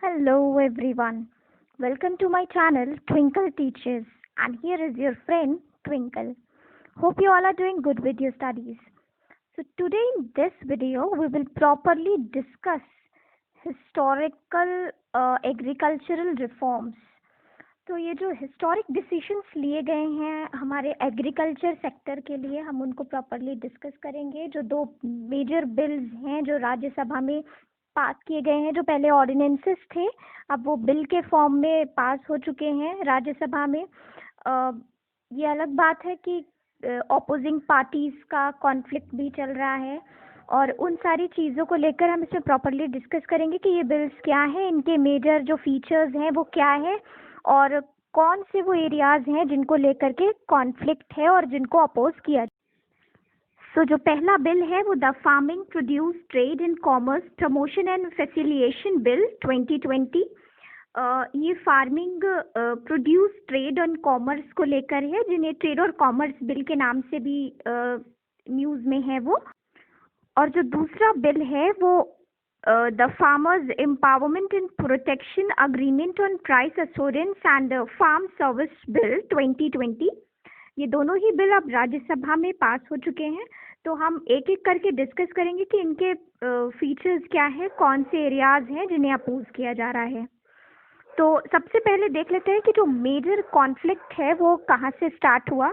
Hello everyone. Welcome to my channel Twinkle Teaches, and here is your friend Twinkle. Hope you all are doing good with your studies. So today in this video we will properly discuss historical agricultural reforms. तो ये जो historic decisions लिए गए हैं हमारे agriculture sector के लिए हम उनको प्रॉपरली डिस्कस करेंगे। जो दो मेजर बिल्स हैं जो राज्यसभा में पास किए गए हैं, जो पहले ऑर्डिनेंसेस थे अब वो बिल के फॉर्म में पास हो चुके हैं राज्यसभा में। ये अलग बात है कि ऑपोजिंग पार्टीज का कॉन्फ्लिक्ट भी चल रहा है और उन सारी चीज़ों को लेकर हम इसमें प्रॉपरली डिस्कस करेंगे कि ये बिल्स क्या हैं, इनके मेजर जो फीचर्स हैं वो क्या है और कौन से वो एरियाज हैं जिनको लेकर के कॉन्फ्लिक्ट है और जिनको अपोज किया। सो जो पहला बिल है वो the farming produce trade and commerce promotion and facilitation bill 2020। ये farming produce trade and commerce को लेकर है, जिन्हें ट्रेड और कॉमर्स बिल के नाम से भी न्यूज़ में है वो। और जो दूसरा बिल है वो the farmers empowerment and protection agreement on price assurance and farm service bill 2020। ये दोनों ही बिल अब राज्यसभा में पास हो चुके हैं, तो हम एक एक करके डिस्कस करेंगे कि इनके फीचर्स क्या है, कौन से एरियाज हैं जिन्हें अपोज किया जा रहा है। तो सबसे पहले देख लेते हैं कि जो मेजर कॉन्फ्लिक्ट है वो कहाँ से स्टार्ट हुआ।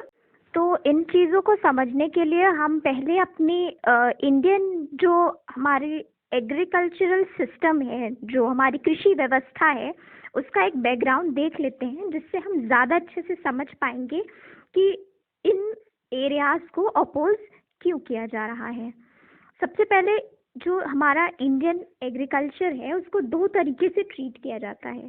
तो इन चीज़ों को समझने के लिए हम पहले अपनी इंडियन जो हमारी एग्रीकल्चरल सिस्टम है, जो हमारी कृषि व्यवस्था है, उसका एक बैकग्राउंड देख लेते हैं, जिससे हम ज़्यादा अच्छे से समझ पाएंगे कि इन एरियाज को अपोज क्यों किया जा रहा है। सबसे पहले जो हमारा इंडियन एग्रीकल्चर है उसको दो तरीके से ट्रीट किया जाता है।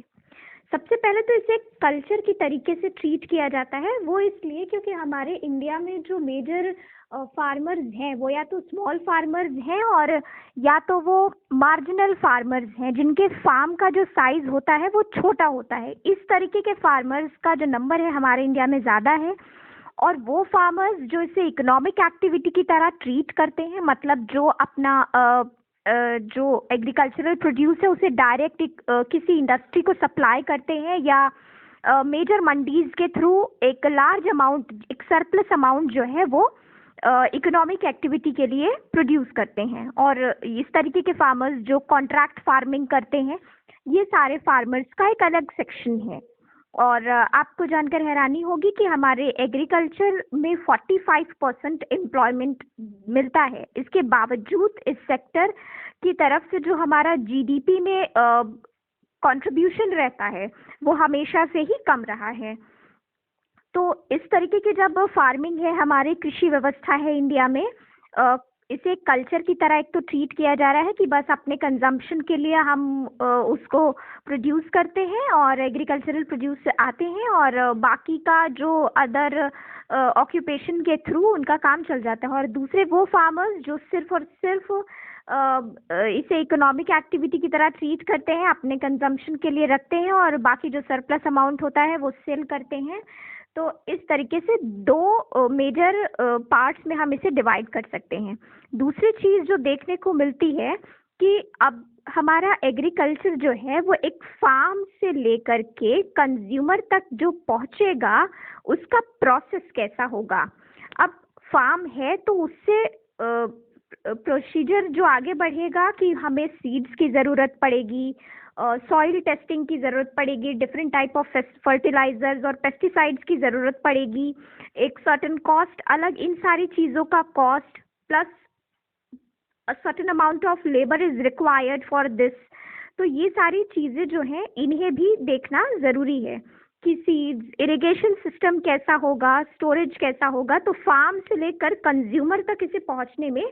सबसे पहले तो इसे कल्चर की तरीके से ट्रीट किया जाता है, वो इसलिए क्योंकि हमारे इंडिया में जो मेजर फार्मर्स हैं वो या तो स्मॉल फार्मर्स हैं और या तो वो मार्जिनल फार्मर्स हैं, जिनके फार्म का जो साइज होता है वो छोटा होता है। इस तरीके के फार्मर्स का जो नंबर है हमारे इंडिया में ज़्यादा है। और वो फार्मर्स जो इसे इकोनॉमिक एक्टिविटी की तरह ट्रीट करते हैं, मतलब जो अपना जो एग्रीकल्चरल प्रोड्यूस है उसे डायरेक्ट किसी इंडस्ट्री को सप्लाई करते हैं या मेजर मंडीज के थ्रू एक लार्ज अमाउंट, एक सरप्लस अमाउंट जो है वो इकोनॉमिक एक्टिविटी के लिए प्रोड्यूस करते हैं। और इस तरीके के फार्मर्स जो कॉन्ट्रैक्ट फार्मिंग करते हैं, ये सारे फार्मर्स का एक अलग सेक्शन है। और आपको जानकर हैरानी होगी कि हमारे एग्रीकल्चर में 45% एम्प्लॉयमेंट मिलता है। इसके बावजूद इस सेक्टर की तरफ से जो हमारा जीडीपी में कंट्रीब्यूशन रहता है वो हमेशा से ही कम रहा है। तो इस तरीके की जब फार्मिंग है, हमारी कृषि व्यवस्था है इंडिया में, इसे कल्चर की तरह एक तो ट्रीट किया जा रहा है कि बस अपने कंजम्पशन के लिए हम उसको प्रोड्यूस करते हैं और एग्रीकल्चरल प्रोड्यूस आते हैं और बाकी का जो अदर ऑक्यूपेशन के थ्रू उनका काम चल जाता है। और दूसरे वो फार्मर्स जो सिर्फ और सिर्फ इसे इकोनॉमिक एक्टिविटी की तरह ट्रीट करते हैं, अपने कंजम्पशन के लिए रखते हैं और बाकी जो सरप्लस अमाउंट होता है वो सेल करते हैं। तो इस तरीके से दो मेजर पार्ट्स में हम इसे डिवाइड कर सकते हैं। दूसरी चीज़ जो देखने को मिलती है कि अब हमारा एग्रीकल्चर जो है वो एक फार्म से लेकर के कंज्यूमर तक जो पहुंचेगा उसका प्रोसेस कैसा होगा। अब फार्म है तो उससे प्रोसीजर जो आगे बढ़ेगा कि हमें सीड्स की ज़रूरत पड़ेगी, सॉइल टेस्टिंग की ज़रूरत पड़ेगी, डिफरेंट टाइप ऑफ फर्टिलाइजर्स और पेस्टिसाइड्स की ज़रूरत पड़ेगी, एक सर्टेन कॉस्ट अलग, इन सारी चीज़ों का cost plus a certain amount of labour is required for this. तो ये सारी चीज़ें जो हैं इन्हें भी देखना ज़रूरी है कि सीड्स, इरिगेशन सिस्टम कैसा होगा, स्टोरेज कैसा होगा। तो फार्म से लेकर कंज्यूमर तक इसे पहुंचने में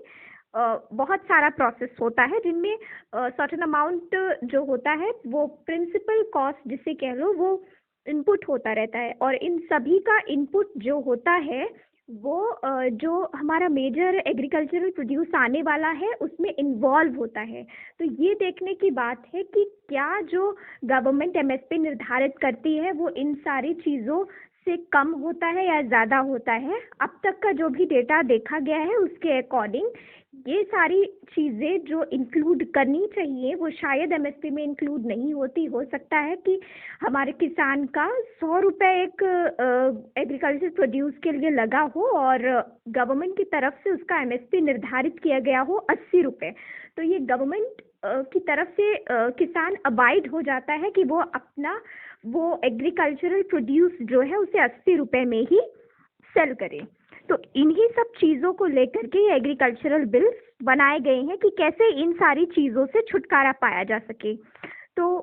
बहुत सारा प्रोसेस होता है, जिनमें सर्टेन अमाउंट जो होता है वो प्रिंसिपल कॉस्ट जिसे कह लो वो इनपुट होता रहता है। और इन सभी का इनपुट जो होता है वो जो हमारा मेजर एग्रीकल्चरल प्रोड्यूस आने वाला है उसमें इन्वॉल्व होता है। तो ये देखने की बात है कि क्या जो गवर्नमेंट एमएसपी निर्धारित करती है वो इन सारी चीज़ों से कम होता है या ज़्यादा होता है। अब तक का जो भी डेटा देखा गया है उसके अकॉर्डिंग ये सारी चीज़ें जो इंक्लूड करनी चाहिए वो शायद एमएसपी में इंक्लूड नहीं होती। हो सकता है कि हमारे किसान का 100 रुपये एक एग्रीकल्चर प्रोड्यूस के लिए लगा हो और गवर्नमेंट की तरफ से उसका एमएसपी निर्धारित किया गया हो 80 रुपये। तो ये गवर्नमेंट की तरफ से किसान अबाइड हो जाता है कि वो एग्रीकल्चरल प्रोड्यूस जो है उसे 80 रुपये में ही सेल करे। तो इन्हीं सब चीज़ों को लेकर के ये एग्रीकल्चरल बिल्स बनाए गए हैं कि कैसे इन सारी चीज़ों से छुटकारा पाया जा सके। तो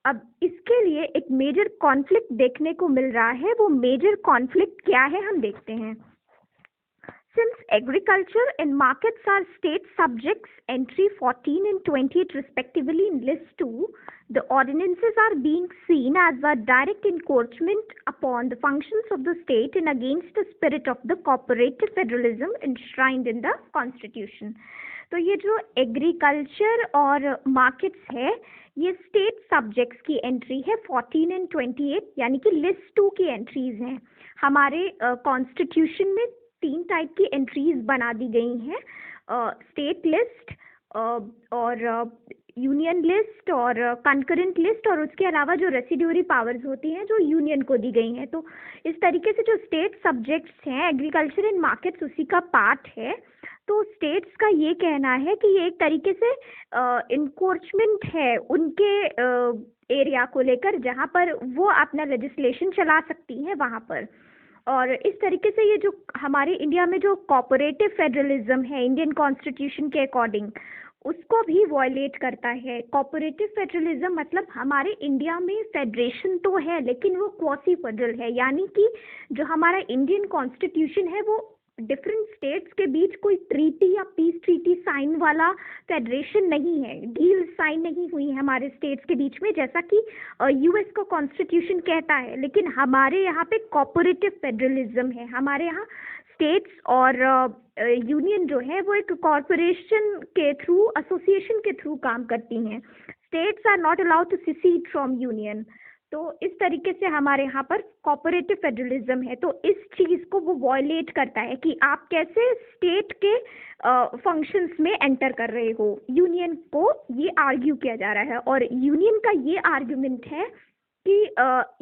अब इसके लिए एक मेजर कॉन्फ्लिक्ट देखने को मिल रहा है। वो मेजर कॉन्फ्लिक्ट क्या है हम देखते हैं। Since agriculture and markets are state subjects entry 14 and 28 respectively in list 2, the ordinances are being seen as a direct encroachment upon the functions of the state and against the spirit of the cooperative federalism enshrined in the constitution. तो ये जो agriculture और markets है ये state subjects की entry है 14 and 28, यानी कि लिस्ट 2 की एंट्रीज हैं। हमारे कॉन्स्टिट्यूशन में 3 टाइप की एंट्रीज बना दी गई हैं, स्टेट लिस्ट और यूनियन लिस्ट और कंकरेंट लिस्ट, और उसके अलावा जो रेसिड्यूरी पावर्स होती हैं जो यूनियन को दी गई हैं। तो इस तरीके से जो स्टेट सब्जेक्ट्स हैं एग्रीकल्चर एंड मार्केट्स उसी का पार्ट है। तो स्टेट्स का ये कहना है कि ये एक तरीके से इनक्रोचमेंट है उनके एरिया को लेकर जहाँ पर वो अपना लेजिस्लेशन चला सकती हैं वहाँ पर। और इस तरीके से ये जो हमारे इंडिया में जो कॉपरेटिव फेडरलिज्म है इंडियन कॉन्स्टिट्यूशन के अकॉर्डिंग उसको भी वॉयलेट करता है। कॉपरेटिव फेडरलिज्म मतलब हमारे इंडिया में फेडरेशन तो है लेकिन वो क्वासी फेडरल है, यानी कि जो हमारा इंडियन कॉन्स्टिट्यूशन है वो डिफरेंट स्टेट्स के बीच कोई ट्रीटी या पीस ट्रीटी साइन वाला फेडरेशन नहीं है। डील साइन नहीं हुई है हमारे स्टेट्स के बीच में जैसा कि यूएस का कॉन्स्टिट्यूशन कहता है। लेकिन हमारे यहाँ पे कॉपरेटिव फेडरलिज्म है। हमारे यहाँ स्टेट्स और यूनियन जो है वो एक कॉरपोरेशन के थ्रू, एसोसिएशन के थ्रू काम करती हैं। States are not allowed to secede from union. तो इस तरीके से हमारे यहाँ पर कॉपरेटिव फेडरलिज्म है। तो इस चीज़ को वो वॉयलेट करता है कि आप कैसे स्टेट के फंक्शंस में एंटर कर रहे हो। यूनियन को ये आर्ग्यू किया जा रहा है और यूनियन का ये आर्ग्यूमेंट है कि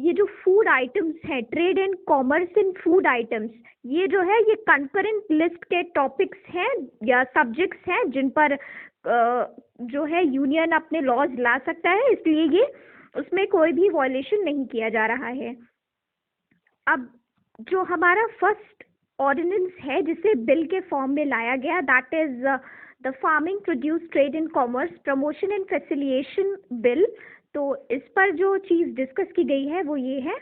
ये जो फूड आइटम्स हैं, trade and commerce in food items, ये जो है ये कंकरेंट लिस्ट के टॉपिक्स हैं या सब्जेक्ट्स हैं जिन पर जो है यूनियन अपने लॉज ला सकता है, इसलिए ये उसमें कोई भी वॉयलेशन नहीं किया जा रहा है। अब जो हमारा फर्स्ट ऑर्डिनेंस है जिसे बिल के फॉर्म में लाया गया, that is the farming produce trade and commerce promotion and facilitation bill. तो इस पर जो चीज़ डिस्कस की गई है वो ये है,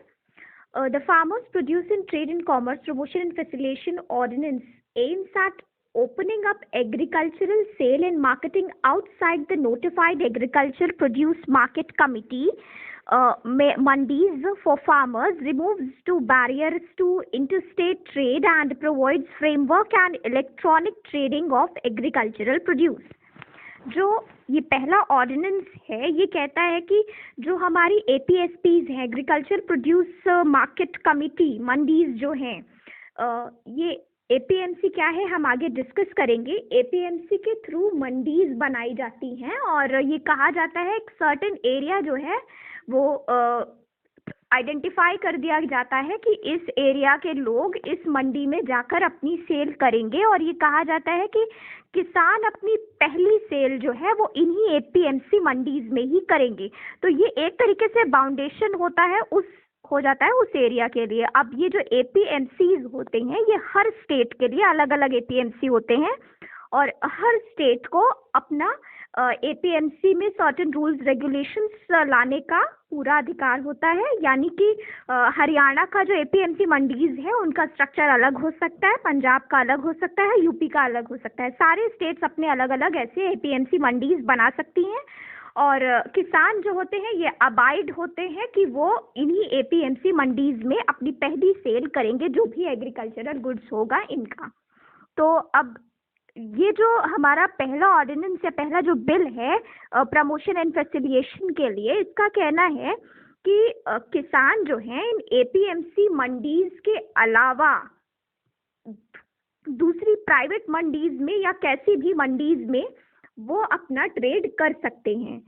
the farmers produce in trade and commerce promotion and facilitation ordinance aims at opening up agricultural sale and marketing outside the notified agriculture produce market committee mandis for farmers, removes two barriers to interstate trade and provides framework and electronic trading of agricultural produce. जो ये पहला ordinance है ये कहता है कि जो हमारी APSPs हैं, agriculture produce market committee, mandis जो हैं, ये APMC क्या है हम आगे डिस्कस करेंगे। APMC के थ्रू मंडीज बनाई जाती हैं और ये कहा जाता है एक सर्टेन एरिया जो है वो आइडेंटिफाई कर दिया जाता है कि इस एरिया के लोग इस मंडी में जाकर अपनी सेल करेंगे और ये कहा जाता है कि किसान अपनी पहली सेल जो है वो इन्हीं APMC मंडीज में ही करेंगे। तो ये एक तरीके से बाउंडेशन होता है हो जाता है उस एरिया के लिए। अब ये जो APMCs होते हैं ये हर स्टेट के लिए अलग अलग APMC होते हैं और हर स्टेट को अपना APMC में सर्टेन रूल्स रेगुलेशंस लाने का पूरा अधिकार होता है। यानी कि हरियाणा का जो APMC मंडीज है उनका स्ट्रक्चर अलग हो सकता है, पंजाब का अलग हो सकता है, यूपी का अलग हो सकता है। सारे स्टेट्स अपने अलग अलग ऐसे APMC मंडीज बना सकती हैं और किसान जो होते हैं ये अबाइड होते हैं कि वो इन्हीं APMC मंडीज में अपनी पहली सेल करेंगे जो भी एग्रीकल्चरल गुड्स होगा इनका। तो अब ये जो हमारा पहला ऑर्डिनेंस या पहला जो बिल है प्रमोशन एंड फैसिलिटेशन के लिए, इसका कहना है कि किसान जो हैं इन APMC मंडीज के अलावा दूसरी प्राइवेट मंडीज में या कैसी भी मंडीज में वो अपना ट्रेड कर सकते हैं,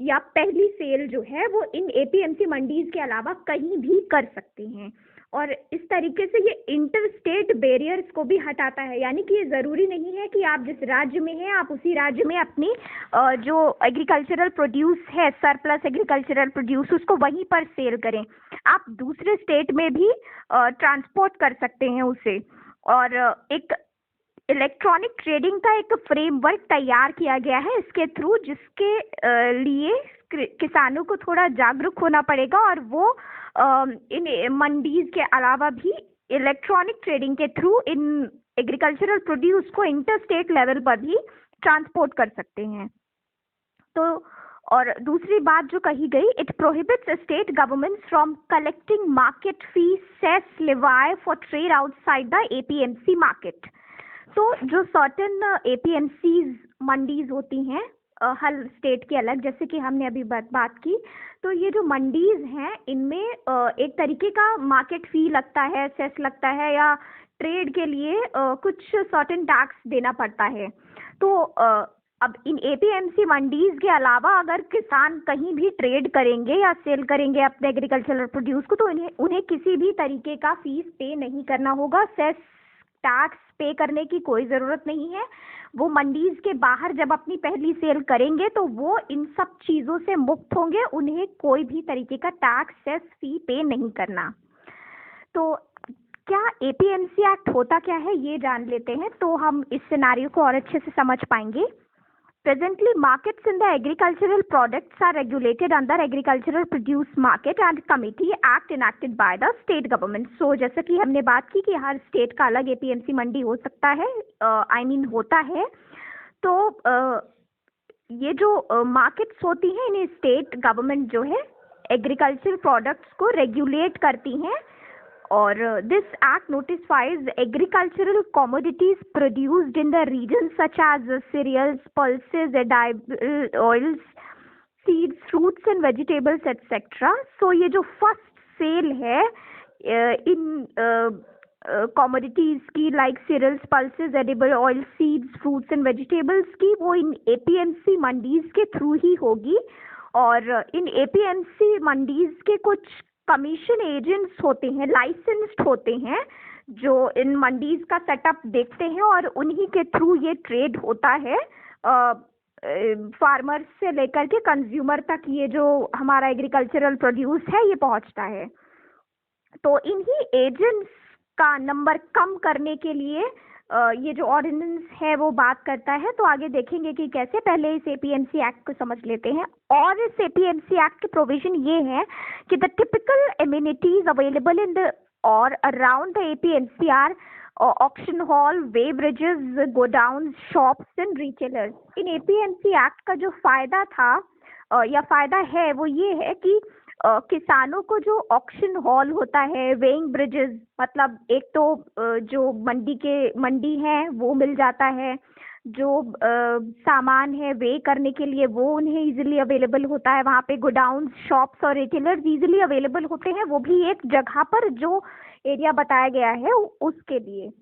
या पहली सेल जो है वो इन एपीएमसी मंडीज के अलावा कहीं भी कर सकते हैं। और इस तरीके से ये इंटर स्टेट बैरियर्स को भी हटाता है, यानी कि ये ज़रूरी नहीं है कि आप जिस राज्य में हैं आप उसी राज्य में अपनी जो एग्रीकल्चरल प्रोड्यूस है, सरप्लस एग्रीकल्चरल प्रोड्यूस, उसको वहीं पर सेल करें। आप दूसरे स्टेट में भी ट्रांसपोर्ट कर सकते हैं उसे। और एक इलेक्ट्रॉनिक ट्रेडिंग का एक फ्रेमवर्क तैयार किया गया है इसके थ्रू, जिसके लिए किसानों को थोड़ा जागरूक होना पड़ेगा और वो इन मंडीज के अलावा भी इलेक्ट्रॉनिक ट्रेडिंग के थ्रू इन एग्रीकल्चरल प्रोड्यूस को इंटर स्टेट लेवल पर भी ट्रांसपोर्ट कर सकते हैं। तो और दूसरी बात जो कही गई, it prohibits state governments from collecting market fee, cess, levy for trade outside the APMC market. तो जो सर्टेन एपीएमसीज मंडीज होती हैं हर स्टेट की अलग, जैसे कि हमने अभी बात की, तो ये जो मंडीज हैं इनमें एक तरीके का मार्केट फी लगता है, सेस लगता है, या ट्रेड के लिए कुछ सर्टेन टैक्स देना पड़ता है। तो अब इन एपीएमसी मंडीज के अलावा अगर किसान कहीं भी ट्रेड करेंगे या सेल करेंगे अपने एग्रीकल्चरल प्रोड्यूस को, तो उन्हें किसी भी तरीके का फीस पे नहीं करना होगा, सेस टैक्स पे करने की कोई ज़रूरत नहीं है। वो मंडीज के बाहर जब अपनी पहली सेल करेंगे तो वो इन सब चीज़ों से मुक्त होंगे, उन्हें कोई भी तरीके का टैक्स, सेस, फी पे नहीं करना। तो क्या एपीएमसी एक्ट होता क्या है ये जान लेते हैं, तो हम इस सिनारियो को और अच्छे से समझ पाएंगे। Presently, markets in the agricultural products are regulated under Agricultural Produce Market and Committee Act enacted by the state government. So, जैसे कि हमने बात की कि हर स्टेट का अलग एपीएमसी मंडी हो सकता है, होता है। तो ये जो मार्केट्स होती हैं इन्हें स्टेट गवर्नमेंट जो है एग्रीकल्चर प्रोडक्ट्स को रेगुलेट करती हैं। और this act notifies agricultural commodities produced in the region such as cereals, pulses, edible oils, seeds, fruits and vegetables etc. So ये जो फर्स्ट सेल है इन commodities की, like cereals, pulses, edible oils, seeds, fruits and vegetables की, वो इन APMC mandis के through ही होगी। और इन APMC mandis के कुछ कमीशन एजेंट्स होते हैं, लाइसेंस्ड होते हैं, जो इन मंडीज का सेटअप देखते हैं और उन्हीं के थ्रू ये ट्रेड होता है फार्मर्स से लेकर के कंज्यूमर तक। ये जो हमारा एग्रीकल्चरल प्रोड्यूस है ये पहुंचता है। तो इन्हीं एजेंट्स का नंबर कम करने के लिए ये जो ऑर्डिनेंस है वो बात करता है। तो आगे देखेंगे कि कैसे, पहले इस एपीएमसी एक्ट को समझ लेते हैं। और इस एपीएमसी एक्ट के प्रोविजन ये है कि the typical amenities available in the और around the APMC or auction hall, weigh bridges, godown, shops and retailers. इन एपीएमसी एक्ट का जो फायदा था या फायदा है वो ये है कि किसानों को जो ऑक्शन हॉल होता है, वेइंग ब्रिजेस, मतलब एक तो जो मंडी है वो मिल जाता है, जो सामान है वे करने के लिए वो उन्हें इजीली अवेलेबल होता है, वहाँ पे गोडाउन, शॉप्स और रिटेलर्स इजीली अवेलेबल होते हैं, वो भी एक जगह पर जो एरिया बताया गया है उसके लिए।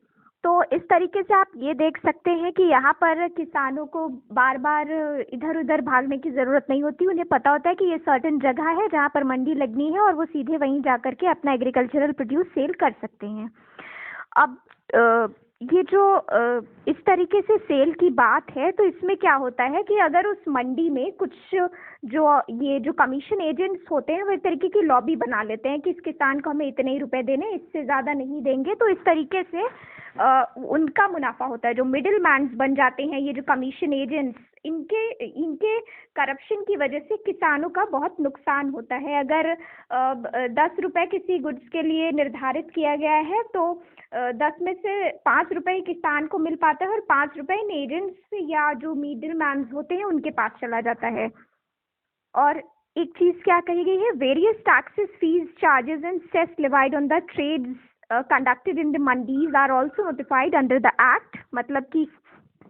तो इस तरीके से आप ये देख सकते हैं कि यहाँ पर किसानों को बार बार इधर उधर भागने की ज़रूरत नहीं होती। उन्हें पता होता है कि ये सर्टेन जगह है जहाँ पर मंडी लगनी है और वो सीधे वहीं जा कर के अपना एग्रीकल्चरल प्रोड्यूस सेल कर सकते हैं। अब ये जो इस तरीके से सेल की बात है, तो इसमें क्या होता है कि अगर उस मंडी में कुछ जो कमीशन एजेंट्स होते हैं वो एक तरीके की लॉबी बना लेते हैं कि इस किसान को हमें इतने ही रुपए देने, इससे ज़्यादा नहीं देंगे, तो इस तरीके से उनका मुनाफा होता है। जो मिडिल मैन्स बन जाते हैं, ये जो कमीशन एजेंट्स, इनके करप्शन की वजह से किसानों का बहुत नुकसान होता है। अगर 10 रुपए किसी गुड्स के लिए निर्धारित किया गया है तो 10 में से 5 रुपए किसान को मिल पाता है और 5 रुपए इन एजेंट्स या जो मिडिल मैन्स होते हैं उनके पास चला जाता है। और एक चीज़ क्या कही गई है, various taxes, fees, charges and cess levied on the trades conducted in the mandis are also notified under the act। मतलब कि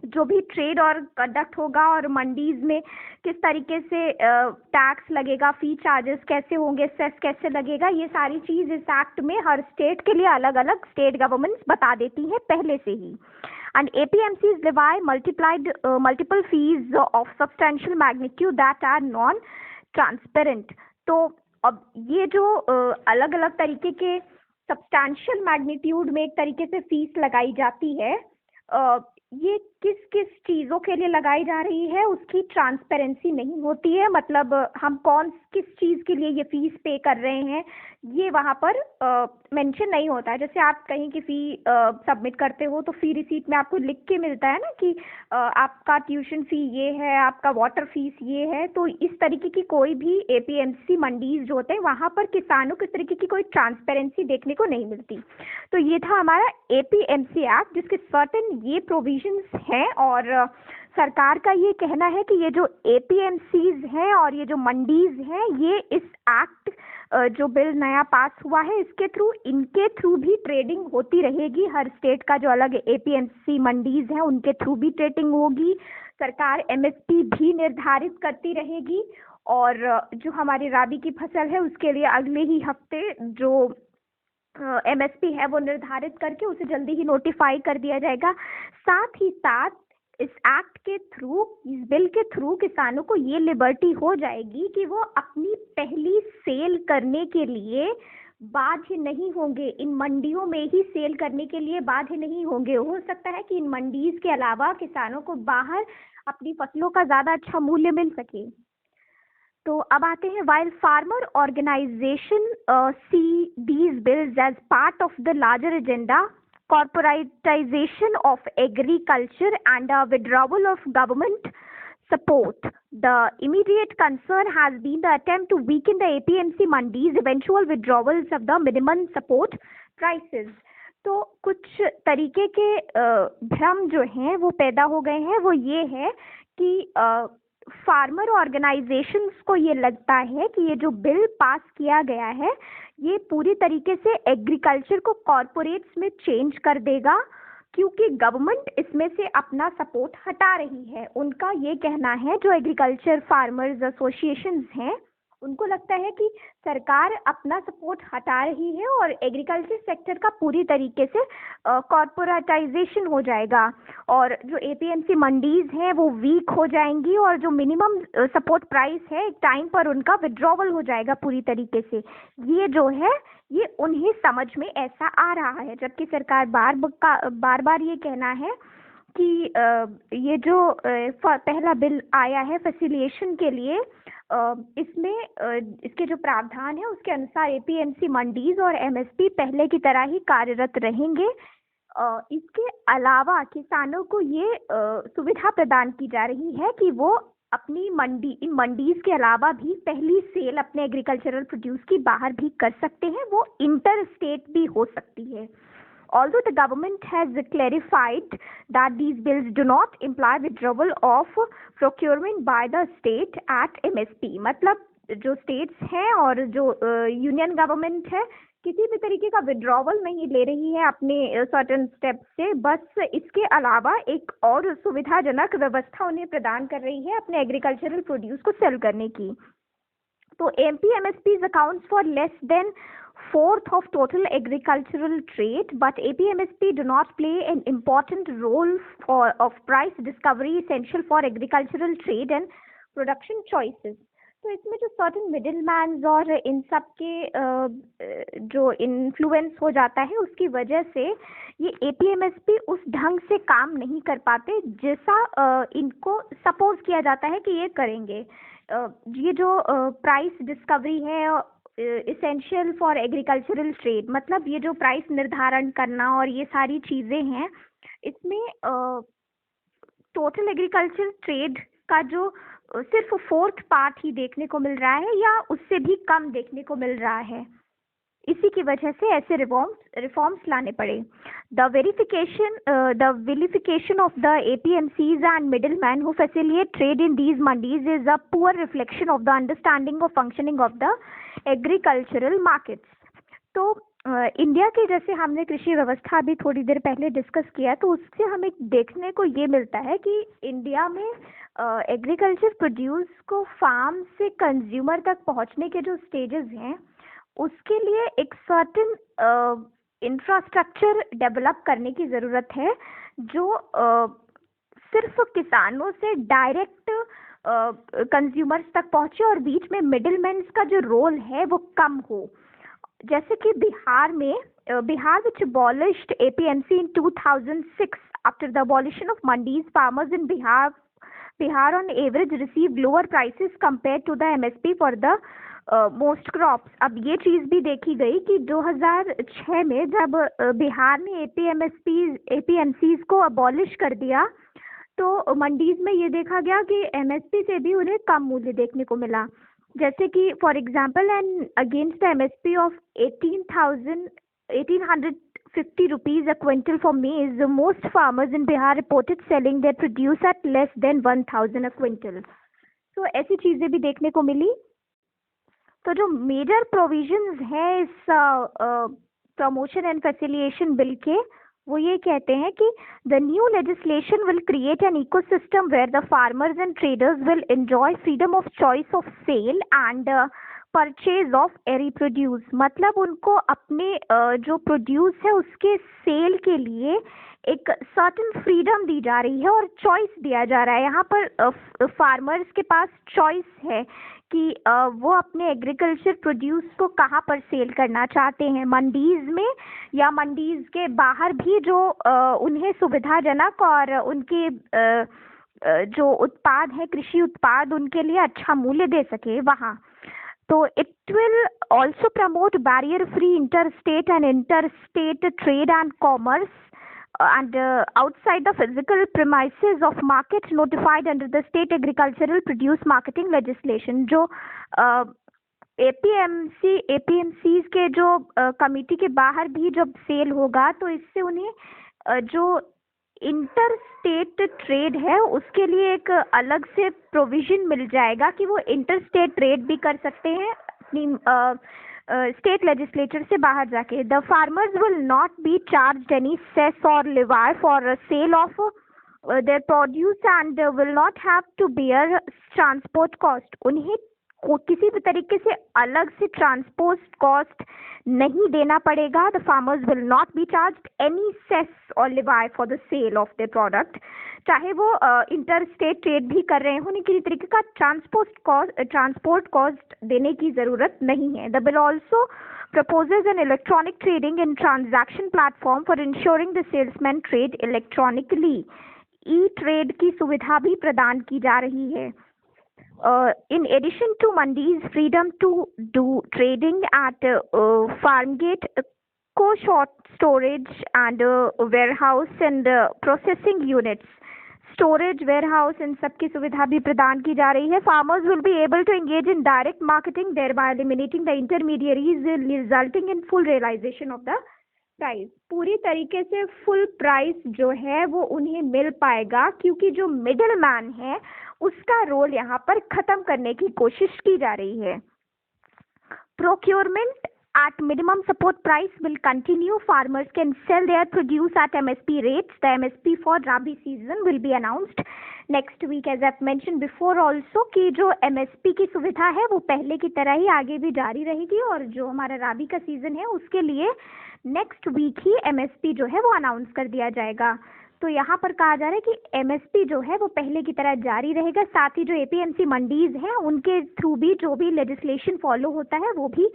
जो भी ट्रेड और कंडक्ट होगा और मंडीज में किस तरीके से टैक्स लगेगा, फी चार्जेस कैसे होंगे, सेस कैसे लगेगा, ये सारी चीज़ इस एक्ट में हर स्टेट के लिए अलग अलग स्टेट गवर्नमेंट्स बता देती हैं पहले से ही. And APMCs levy multiple fees of substantial magnitude that are non-transparent. तो अब ये जो अलग अलग तरीके के सब्सटैंशियल मैग्नीट्यूड में एक तरीके से फीस लगाई जाती है, ये किस किस चीज़ों के लिए लगाई जा रही है उसकी ट्रांसपेरेंसी नहीं होती है. मतलब हम किस चीज़ के लिए ये फीस पे कर रहे हैं ये वहाँ पर मेंशन नहीं होता है. जैसे आप कहीं की फ़ी सबमिट करते हो तो फ़ी रिसीट में आपको लिख के मिलता है ना कि आपका ट्यूशन फ़ी ये है, आपका वाटर फीस ये है. तो इस तरीके की कोई भी APMC मंडीज जो होते हैं वहाँ पर किसानों को इस तरीके की कोई ट्रांसपेरेंसी देखने को नहीं मिलती. तो ये था हमारा APMC एक्ट जिसके सर्टेन ये प्रोविजंस हैं. और सरकार का ये कहना है कि ये जो APMCs हैं और ये जो मंडीज हैं ये इस एक्ट जो बिल नया पास हुआ है इनके थ्रू भी ट्रेडिंग होती रहेगी. हर स्टेट का जो अलग APMC मंडीज हैं उनके थ्रू भी ट्रेडिंग होगी. सरकार MSP भी निर्धारित करती रहेगी. और जो हमारी राबी की फसल है उसके लिए अगले ही हफ्ते जो MSP है वो निर्धारित करके उसे जल्दी ही नोटिफाई कर दिया जाएगा. साथ ही साथ इस एक्ट के थ्रू, इस बिल के थ्रू किसानों को ये लिबर्टी हो जाएगी कि वो अपनी पहली सेल करने के लिए बाध्य नहीं होंगे. इन मंडियों में ही सेल करने के लिए बाध्य नहीं होंगे. हो सकता है कि इन मंडीज के अलावा किसानों को बाहर अपनी फसलों का ज़्यादा अच्छा मूल्य मिल सके. तो अब आते हैं, while farmer organization see these bills as part of the larger agenda, corporatization of agriculture and a withdrawal of government support. The immediate concern has been the attempt to weaken the APMC mandis, eventual withdrawals of the minimum support prices. तो कुछ तरीके के भ्रम जो हैं वो पैदा हो गए हैं. वो ये है कि फार्मर ऑर्गेनाइजेशंस को ये लगता है कि ये जो बिल पास किया गया है ये पूरी तरीके से एग्रीकल्चर को कॉरपोरेट्स में चेंज कर देगा, क्योंकि गवर्नमेंट इसमें से अपना सपोर्ट हटा रही है. उनका ये कहना है, जो एग्रीकल्चर फार्मर्स एसोसिएशंस हैं उनको लगता है कि सरकार अपना सपोर्ट हटा रही है और एग्रीकल्चर सेक्टर का पूरी तरीके से कॉरपोरेटाइजेशन हो जाएगा. और जो APMC मंडीज हैं वो वीक हो जाएंगी और जो मिनिमम सपोर्ट प्राइस है एक टाइम पर उनका विड्रॉवल हो जाएगा पूरी तरीके से. ये जो है ये उन्हें समझ में ऐसा आ रहा है, जबकि सरकार बार बार ये कहना है कि ये जो पहला बिल आया है फैसिलिटेशन के लिए, इसमें इसके जो प्रावधान है उसके अनुसार APMC मंडीज और MSP पहले की तरह ही कार्यरत रहेंगे. इसके अलावा किसानों को ये सुविधा प्रदान की जा रही है कि वो अपनी इन मंडीज के अलावा भी पहली सेल अपने एग्रीकल्चरल प्रोड्यूस की बाहर भी कर सकते हैं. वो इंटर स्टेट भी हो सकती है. Although the government has clarified that these bills do not imply withdrawal of procurement by the state at MSP. मतलब जो states हैं और जो यूनियन गवर्नमेंट है किसी भी तरीके का विड्रॉवल नहीं ले रही है अपने सर्टेन स्टेप से. बस इसके अलावा एक और सुविधाजनक व्यवस्था उन्हें प्रदान कर रही है अपने एग्रीकल्चरल प्रोड्यूस को सेल करने की. तो APMSPs accounts for less than fourth of total agricultural trade, but APMSP do not play an important role of price discovery essential for agricultural trade and production choices. तो इसमें जो certain middle mains और इन सब के जो influence हो जाता है उसकी वजह से ये APMSP उस ढंग से काम नहीं कर पाते जैसा इनको सपोज किया जाता है कि ये करेंगे. ये जो प्राइस डिस्कवरी है इसेंशियल फॉर एग्रीकल्चरल ट्रेड, मतलब ये जो प्राइस निर्धारण करना और ये सारी चीज़ें हैं, इसमें टोटल एग्रीकल्चर ट्रेड का जो सिर्फ 4th पार्ट ही देखने को मिल रहा है या उससे भी कम देखने को मिल रहा है. इसी की वजह से ऐसे रिफॉर्म्स लाने पड़े. The vilification of the APMCs and middleman who facilitate trade in these mandis is a poor reflection of the understanding of functioning of the agricultural markets. तो इंडिया के जैसे हमने कृषि व्यवस्था भी थोड़ी देर पहले डिस्कस किया, तो उससे हमें देखने को ये मिलता है कि इंडिया में एग्रीकल्चर प्रोड्यूस को फार्म से कंज्यूमर तक पहुंचने के जो स्टेजेस हैं, उसके लिए एक सर्टेन इंफ्रास्ट्रक्चर डेवलप करने की ज़रूरत है, जो सिर्फ किसानों से डायरेक्ट कंज्यूमर्स तक पहुंचे और बीच में मिडिलमैन्स का जो रोल है वो कम हो। जैसे कि Bihar which abolished APMC in 2006 after the abolition of mandis, farmers in Bihar on average received lower prices compared to the MSP for the most crops। अब ये चीज़ भी देखी गई कि 2006 में जब बिहार ने APMCs को अबॉलिश कर दिया, तो मंडीज में ये देखा गया कि MSP से भी उन्हें कम मूल्य देखने को मिला। जैसे कि for example and against the MSP of 1850 rupees a quintal for maize, most farmers in Bihar reported selling their produce at less than 1000 a quintal। तो ऐसी चीज़ें भी देखने को मिली। तो जो मेजर प्रोविजंस है इस प्रमोशन एंड फैसिलिटेशन बिल के, वो ये कहते हैं कि the new legislation will create an ecosystem where the farmers and traders will enjoy freedom of choice of sale and purchase of agri produce. मतलब उनको अपने जो प्रोड्यूस है उसके सेल के लिए एक सर्टेन फ्रीडम दी जा रही है और चॉइस दिया जा रहा है। यहाँ पर फार्मर्स के पास चॉइस है कि वो अपने एग्रीकल्चर प्रोड्यूस को कहाँ पर सेल करना चाहते हैं, मंडीज में या मंडीज के बाहर भी, जो उन्हें सुविधाजनक और उनके जो उत्पाद है, कृषि उत्पाद, उनके लिए अच्छा मूल्य दे सके वहाँ। तो it will also promote barrier free interstate trade and commerce and outside the physical premises of market notified under the state agricultural produce marketing legislation। जो APMCs के जो कमिटी के बाहर भी जब सेल होगा, तो इससे उन्हें जो इंटर स्टेट ट्रेड है उसके लिए एक अलग से प्रोविजन मिल जाएगा कि वो इंटर स्टेट ट्रेड भी कर सकते हैं अपनी स्टेट लेजिस्लेचर से बाहर जाके। The farmers will not be charge any cess और levy for sale of their produce and will not have to bear transport cost. उन्हें किसी भी तरीके से अलग से ट्रांसपोर्ट कॉस्ट नहीं देना पड़ेगा। The farmers will not be charge any cess और levy for the sale of their product, चाहे वो इंटर स्टेट ट्रेड भी कर रहे हो, उन्हें किसी तरीके का ट्रांसपोर्ट कॉस्ट देने की ज़रूरत नहीं है। The bill also proposes an electronic trading and transaction platform for ensuring the salesman trade electronically. E trade की सुविधा भी प्रदान की जा रही है। In addition to mandis, freedom to do trading at farm gate, co-short storage and warehouse and processing units, storage, warehouse, इन सब की सुविधा भी प्रदान की जा रही है। Farmers will be able to engage in direct marketing, thereby eliminating the intermediaries, resulting in full realization of the price. पूरी तरीके से फुल प्राइस जो है वो उन्हें मिल पाएगा, क्योंकि जो मिडिल मैन है उसका रोल यहाँ पर खत्म करने की कोशिश की जा रही है। Procurement at minimum support price will continue. Farmers can sell their produce at MSP rates. The MSP for Rabi season will be announced next week, as I've mentioned before also, कि जो MSP की सुविधा है वो पहले की तरह ही आगे भी जारी रहेगी, और जो हमारा राबी का सीजन है उसके लिए नेक्स्ट वीक ही MSP जो है वो अनाउंस कर दिया जाएगा। तो यहाँ पर कहा जा रहा है कि MSP जो है वो पहले की तरह जारी रहेगा, साथ ही जो APMC मंडीज हैं उनके थ्रू भी जो भी लेजिस्लेशन फॉलो होता है वो भी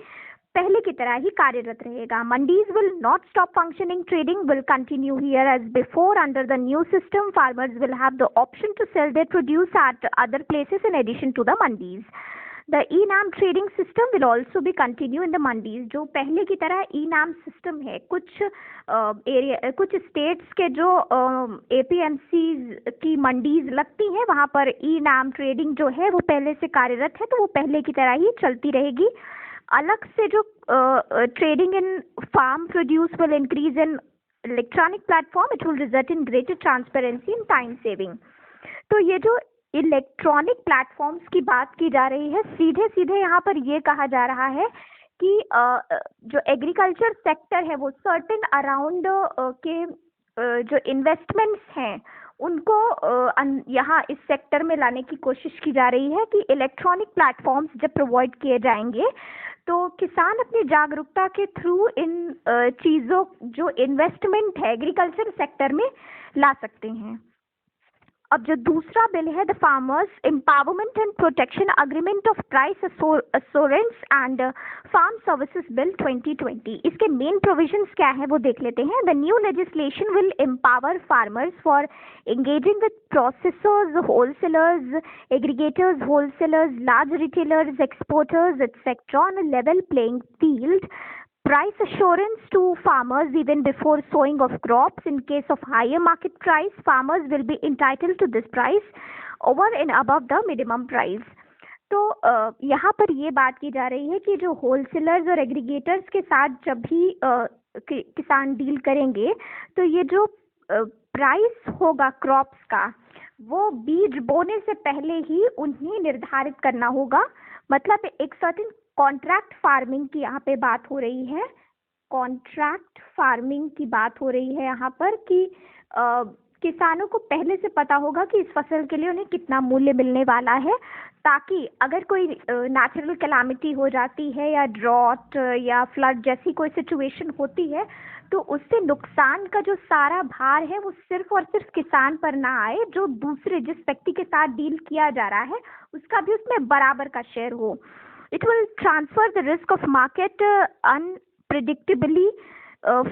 पहले की तरह ही कार्यरत रहेगा। Mandis will not stop functioning, trading will continue here as before under the new system. Farmers will have the option to sell their produce at other places in addition to the mandis. The e NAM trading system will also भी continue in the mandis. जो पहले की तरह ई नाम system है, कुछ states के जो APMC की मंडीज लगती हैं वहाँ पर ई नाम ट्रेडिंग जो है वो पहले से कार्यरत है, तो वो पहले की तरह ही चलती रहेगी। अलग से जो trading in farm produce will increase in electronic platform, it will result in greater transparency in time saving. तो ये जो इलेक्ट्रॉनिक प्लेटफॉर्म्स की बात की जा रही है, सीधे सीधे यहाँ पर ये कहा जा रहा है कि जो एग्रीकल्चर सेक्टर है वो सर्टेन अराउंड के जो इन्वेस्टमेंट्स हैं उनको यहाँ इस सेक्टर में लाने की कोशिश की जा रही है कि इलेक्ट्रॉनिक प्लेटफॉर्म्स जब प्रोवाइड किए जाएंगे तो किसान अपनी जागरूकता के थ्रू इन चीज़ों जो इन्वेस्टमेंट है एग्रीकल्चर सेक्टर में ला सकते हैं। अब जो दूसरा बिल है the farmers empowerment and protection agreement of price assurance and farm services bill 2020, इसके मेन प्रोविजंस क्या है वो देख लेते हैं। The new legislation will empower farmers for engaging with processors, wholesalers, aggregators, wholesalers, large retailers, exporters, etc. on a level playing field. Price assurance to farmers even before sowing of crops. In case of higher market price, farmers will be entitled to this price over and above the minimum price. तो यहाँ पर ये बात की जा रही है कि जो होलसेलर्स और एग्रीगेटर्स के साथ जब भी किसान डील करेंगे तो ये जो प्राइस होगा क्रॉप्स का वो बीज बोने से पहले ही उन्हें निर्धारित करना होगा। मतलब एक सर्टेन कॉन्ट्रैक्ट फार्मिंग की यहाँ पे बात हो रही है, कॉन्ट्रैक्ट फार्मिंग की बात हो रही है यहाँ पर कि किसानों को पहले से पता होगा कि इस फसल के लिए उन्हें कितना मूल्य मिलने वाला है, ताकि अगर कोई नेचुरल कैलामिटी हो जाती है या ड्रॉट या फ्लड जैसी कोई सिचुएशन होती है तो उससे नुकसान का जो सारा भार है वो सिर्फ और सिर्फ किसान पर ना आए, जो दूसरे जिस व्यक्ति के साथ डील किया जा रहा है उसका भी उसमें बराबर का शेयर हो। It will transfer the risk of market unpredictably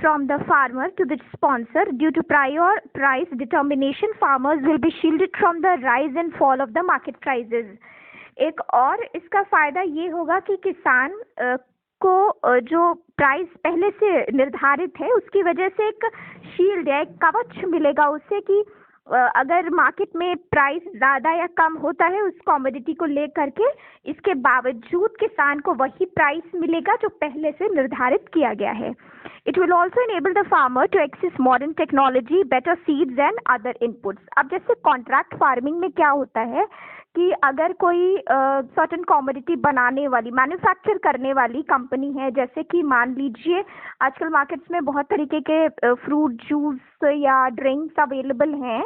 from the farmer to the sponsor. Due to prior price determination, farmers will be shielded from the rise and fall of the market prices. एक और इसका फायदा ये होगा कि किसान को जो प्राइस पहले से निर्धारित है उसकी वजह से एक शील्ड या एक कवच मिलेगा उससे कि अगर मार्केट में प्राइस ज़्यादा या कम होता है उस कॉमोडिटी को लेकर के, इसके बावजूद किसान को वही प्राइस मिलेगा जो पहले से निर्धारित किया गया है। It will also enable the farmer to access modern technology, better seeds and other inputs. अब जैसे कॉन्ट्रैक्ट फार्मिंग में क्या होता है कि अगर कोई सर्टेन कॉमोडिटी बनाने वाली, मैन्युफैक्चर करने वाली कंपनी है, जैसे कि मान लीजिए आजकल मार्केट्स में बहुत तरीके के फ्रूट जूस या ड्रिंक्स अवेलेबल हैं,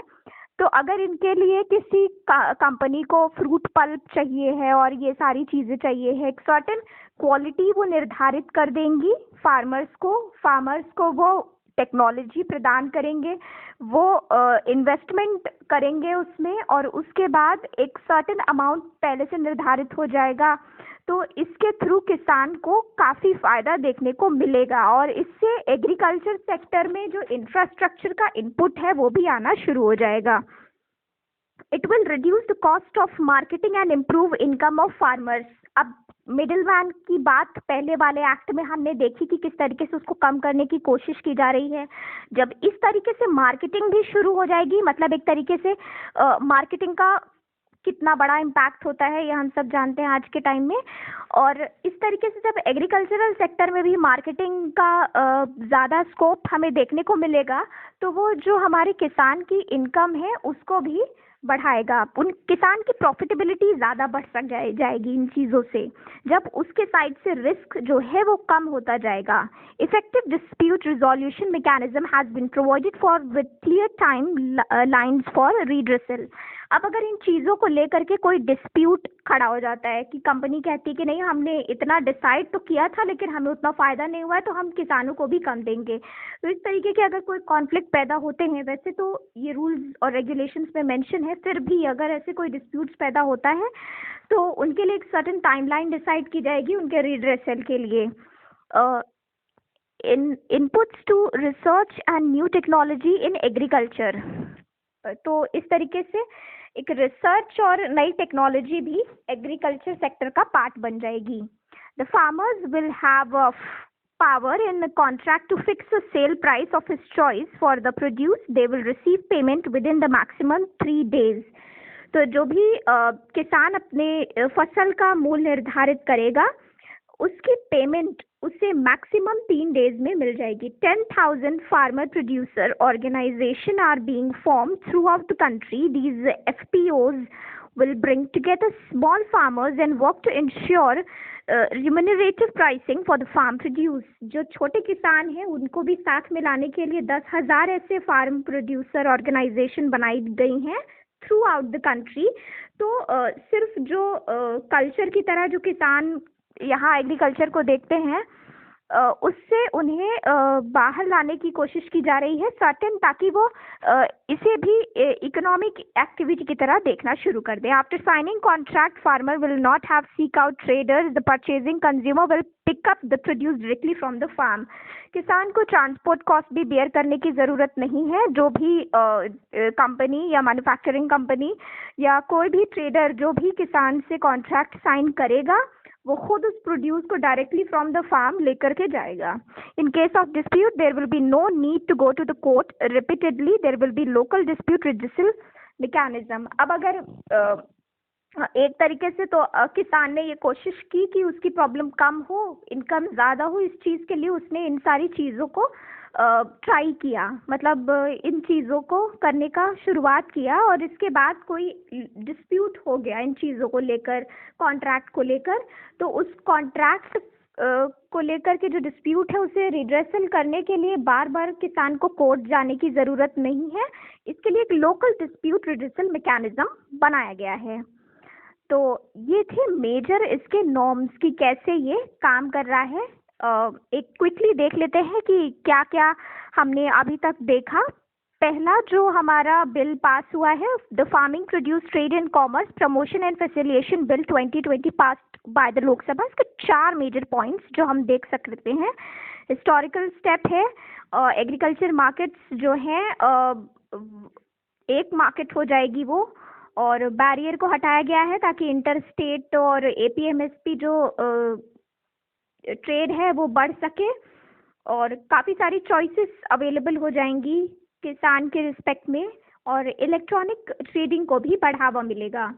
तो अगर इनके लिए किसी कंपनी को फ्रूट पल्प चाहिए है और ये सारी चीज़ें चाहिए है, एक सर्टेन क्वालिटी वो निर्धारित कर देंगी फार्मर्स को वो टेक्नोलॉजी प्रदान करेंगे, वो इन्वेस्टमेंट करेंगे उसमें और उसके बाद एक सर्टेन अमाउंट पहले से निर्धारित हो जाएगा। तो इसके थ्रू किसान को काफ़ी फ़ायदा देखने को मिलेगा और इससे एग्रीकल्चर सेक्टर में जो इंफ्रास्ट्रक्चर का इनपुट है वो भी आना शुरू हो जाएगा। It will reduce the cost of marketing and improve income of farmers. अब मिडिल मैन की बात पहले वाले एक्ट में हमने देखी कि किस तरीके से उसको कम करने की कोशिश की जा रही है। जब इस तरीके से मार्केटिंग भी शुरू हो जाएगी, मतलब एक तरीके से मार्केटिंग का कितना बड़ा इम्पैक्ट होता है ये हम सब जानते हैं आज के टाइम में, और इस तरीके से जब एग्रीकल्चरल सेक्टर में भी मार्केटिंग का ज़्यादा स्कोप हमें देखने को मिलेगा तो वो जो हमारे किसान की इनकम है उसको भी बढ़ाएगा। उन किसान की प्रॉफिटेबिलिटी ज़्यादा बढ़ जाएगी इन चीज़ों से, जब उसके साइड से रिस्क जो है वो कम होता जाएगा। Effective dispute resolution mechanism has been provided for with clear time lines for redressal. अब अगर इन चीज़ों को लेकर के कोई डिस्प्यूट खड़ा हो जाता है कि कंपनी कहती है कि नहीं हमने इतना डिसाइड तो किया था लेकिन हमें उतना फ़ायदा नहीं हुआ है तो हम किसानों को भी कम देंगे, तो इस तरीके के अगर कोई कॉन्फ्लिक्ट पैदा होते हैं, वैसे तो ये रूल्स और रेगुलेशंस में मेंशन है, फिर भी अगर ऐसे कोई डिस्प्यूट्स पैदा होता है तो उनके लिए एक सर्टेन टाइमलाइन डिसाइड की जाएगी उनके रिड्रेसल के लिए। Inputs to research and new technology in agriculture, तो इस तरीके से एक रिसर्च और नई टेक्नोलॉजी भी एग्रीकल्चर सेक्टर का पार्ट बन जाएगी। The farmers will have power in the contract to fix a sale price of his choice for the produce. They will receive payment within the maximum 3 days. तो जो भी किसान अपने फसल का मूल्य निर्धारित करेगा उसकी पेमेंट उसे मैक्सिमम 3 डेज में मिल जाएगी। 10,000 farmer producer organisation are being form throughout the country. These FPOs will bring together small farmers and work to ensure remunerative pricing for the farm produce, जो छोटे किसान हैं उनको भी साथ में लाने के लिए 10,000 ऐसे फार्म प्रोड्यूसर ऑर्गेनाइजेशन बनाई गई हैं थ्रू आउट द कंट्री। तो सिर्फ जो कल्चर की तरह जो किसान यहाँ एग्रीकल्चर को देखते हैं उससे उन्हें बाहर लाने की कोशिश की जा रही है सर्टेन, ताकि वो इसे भी इकोनॉमिक एक्टिविटी की तरह देखना शुरू कर दें। After signing contract farmer will not have seek out traders, the purchasing consumer will pick up the produce directly from the farm. किसान को ट्रांसपोर्ट कॉस्ट भी बेयर करने की ज़रूरत नहीं है। जो भी कंपनी या मैन्युफैक्चरिंग कंपनी या कोई भी ट्रेडर जो भी किसान से कॉन्ट्रैक्ट साइन करेगा वो खुद उस प्रोड्यूस को डायरेक्टली फ्रॉम द फार्म लेकर के जाएगा। In case of dispute there will be no need to go to the court repeatedly, there will be local dispute redressal mechanism. अब अगर एक तरीके से तो किसान ने ये कोशिश की कि उसकी प्रॉब्लम कम हो, इनकम ज़्यादा हो, इस चीज़ के लिए उसने इन सारी चीज़ों को ट्राई किया, मतलब इन चीज़ों को करने का शुरुआत किया। और इसके बाद कोई डिस्प्यूट हो गया इन चीज़ों को लेकर, कॉन्ट्रैक्ट को लेकर, तो उस कॉन्ट्रैक्ट को लेकर के जो डिस्प्यूट है उसे रिड्रेसल करने के लिए बार बार किसान को कोर्ट जाने की ज़रूरत नहीं है। इसके लिए एक लोकल डिस्प्यूट रिड्रेसल मैकेनिज्म बनाया गया है। तो ये थे मेजर इसके नॉर्म्स की कैसे ये काम कर रहा है। एक क्विकली देख लेते हैं कि क्या क्या हमने अभी तक देखा। पहला जो हमारा बिल पास हुआ है, the farming produce trade and commerce promotion and facilitation bill 2020 passed by the Lok Sabha. इसके 4 मेजर पॉइंट्स जो हम देख सकते हैं। हिस्टोरिकल स्टेप है, एग्रीकल्चर मार्केट्स जो हैं एक मार्केट हो जाएगी वो, और बैरियर को हटाया गया है ताकि इंटर स्टेट और एपीएमएसपी जो ट्रेड है वो बढ़ सके, और काफ़ी सारी चॉइसेस अवेलेबल हो जाएंगी किसान के रिस्पेक्ट में, और इलेक्ट्रॉनिक ट्रेडिंग को भी बढ़ावा मिलेगा।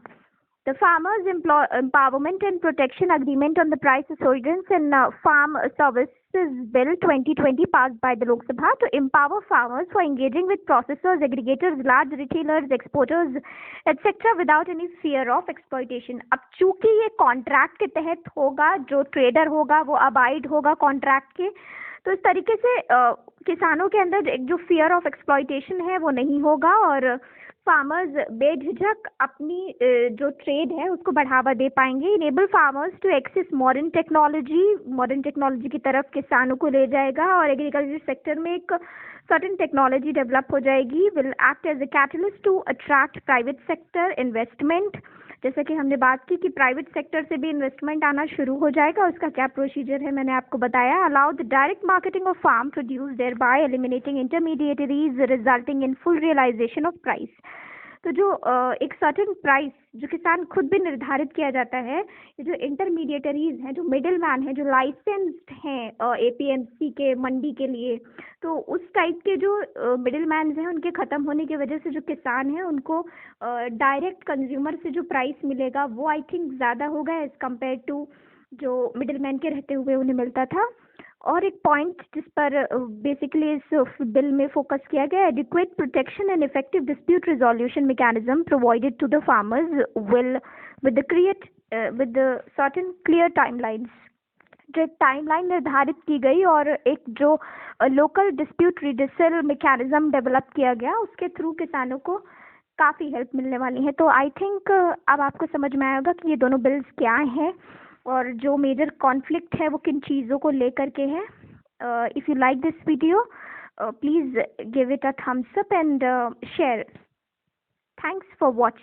The Farmers Empowerment and Protection Agreement on the Price Assurance and Farm Services Bill 2020 passed by the Lok Sabha to empower farmers for engaging with processors, aggregators, large retailers, exporters, etc. without any fear of exploitation. अब चूंकि ये contract के तहत होगा, जो trader होगा वो abide होगा कॉन्ट्रैक्ट के, तो इस तरीके से किसानों के अंदर एक जो फियर ऑफ एक्सप्लॉयटेशन है वो नहीं होगा, और फार्मर्स बेझिझक अपनी जो ट्रेड है उसको बढ़ावा दे पाएंगे। Enable farmers to access modern technology की तरफ किसानों को ले जाएगा, और एग्रीकल्चर सेक्टर में एक सर्टेन टेक्नोलॉजी डेवलप हो जाएगी। Will act as a catalyst to attract private sector investment. जैसा कि हमने बात की कि प्राइवेट सेक्टर से भी इन्वेस्टमेंट आना शुरू हो जाएगा, उसका क्या प्रोसीजर है मैंने आपको बताया। Allow the direct marketing of farm produce thereby eliminating intermediaries resulting in full realisation of price. तो जो एक सर्टेन प्राइस जो किसान खुद भी निर्धारित किया जाता है, ये जो इंटरमीडिएटरीज हैं, जो मिडिल मैन हैं, जो लाइसेंस्ड हैं एपीएमसी के मंडी के लिए, तो उस टाइप के जो मिडिल मैन हैं उनके ख़त्म होने की वजह से जो किसान हैं उनको डायरेक्ट कंज्यूमर से जो प्राइस मिलेगा वो आई थिंक ज़्यादा होगा एज़ कम्पेयर टू जो मिडिल मैन के रहते हुए उन्हें मिलता था। और एक पॉइंट जिस पर बेसिकली इस बिल में फोकस किया गया, adequate protection and effective dispute resolution mechanism provided to the farmers will with certain clear timelines. जो एक टाइमलाइन निर्धारित की गई और एक जो local dispute redressal mechanism develop किया गया, उसके थ्रू किसानों को काफ़ी हेल्प मिलने वाली है। तो आई थिंक अब आपको समझ में आएगा कि ये दोनों बिल्स क्या हैं और जो मेजर कॉन्फ्लिक्ट है वो किन चीज़ों को लेकर के है। If you like this video please give it a thumbs up and share. Thanks for watching.